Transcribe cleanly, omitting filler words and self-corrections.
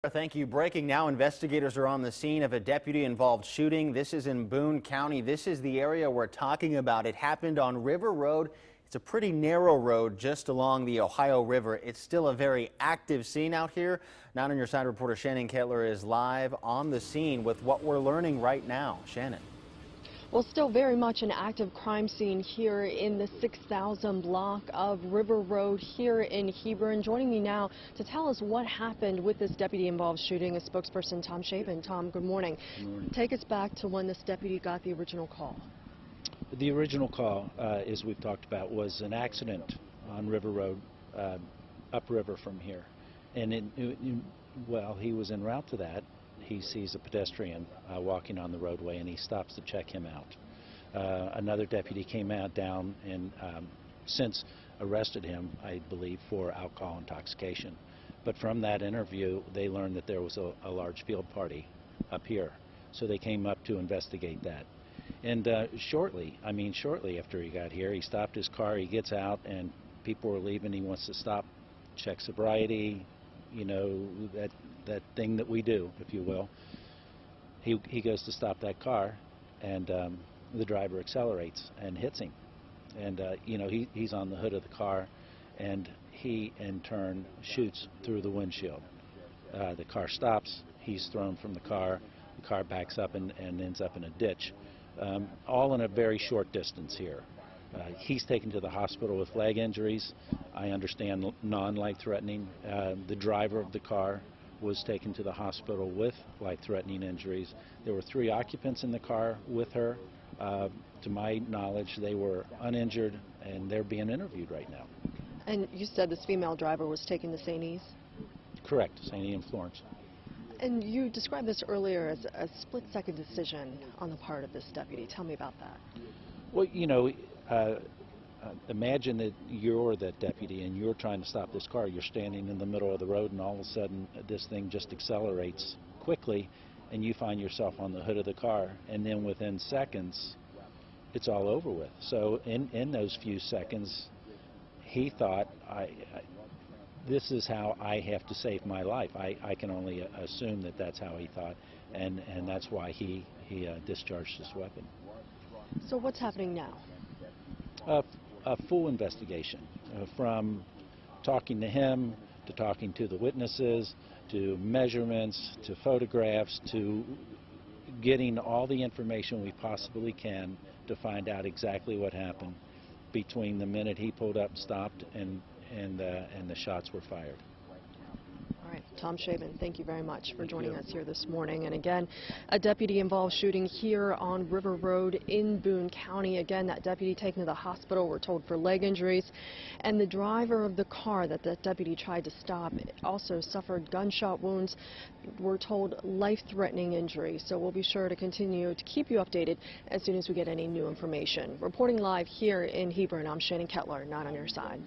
Thank you. Breaking now, investigators are on the scene of a deputy-involved shooting. This is in Boone County. This is the area we're talking about. It happened on River Road. It's a pretty narrow road just along the Ohio River. It's still a very active scene out here. 9 on Your Side reporter Shannon Kettler is live on the scene with what we're learning right now. Shannon. Well, still very much an active crime scene here in the 6000 block of River Road here in Hebron. Joining me now to tell us what happened with this deputy-involved shooting is spokesperson Tom Shaven. Tom, good morning. Good morning. Take us back to when this deputy got the original call. The original call, as we've talked about, was an accident on River Road, upriver from here. And while he was en route to that, he sees a pedestrian walking on the roadway, and he stops to check him out. Another deputy came out down and since arrested him, I believe, for alcohol intoxication. But from that interview, they learned that there was a large field party up here. So they came up to investigate that. And shortly after he got here, he stopped his car, he gets out, and people were leaving. He wants to stop, check sobriety, you know, that thing that we do, if you will. He goes to stop that car, and the driver accelerates and hits him. And you know, he's on the hood of the car, and he in turn shoots through the windshield. The car stops, he's thrown from the car backs up and ends up in a ditch, all in a very short distance here. He's taken to the hospital with leg injuries. I understand non-life-threatening. The driver of the car was taken to the hospital with life-threatening injuries. There were 3 occupants in the car with her. To my knowledge, they were uninjured, and they're being interviewed right now. And you said this female driver was taken to St. E's? Correct, St. E. and Florence. And you described this earlier as a split-second decision on the part of this deputy. Tell me about that. Well, you know, imagine that you're that deputy and you're trying to stop this car. You're standing in the middle of the road, and all of a sudden this thing just accelerates quickly, and you find yourself on the hood of the car, and then within seconds it's all over with. So in those few seconds, he thought, this is how I have to save my life. I can only assume that that's how he thought, and that's why he discharged his weapon. So what's happening now? A full investigation, from talking to him, to talking to the witnesses, to measurements, to photographs, to getting all the information we possibly can to find out exactly what happened between the minute he pulled up, stopped, and the shots were fired. All right, Tom Shaven, thank you very much for joining us here this morning. And again, a deputy-involved shooting here on River Road in Boone County. Again, that deputy taken to the hospital, we're told, for leg injuries. And the driver of the car that the deputy tried to stop also suffered gunshot wounds. We're told life-threatening injuries. So we'll be sure to continue to keep you updated as soon as we get any new information. Reporting live here in Hebron, I'm Shannon Kettler, 9 on Your Side.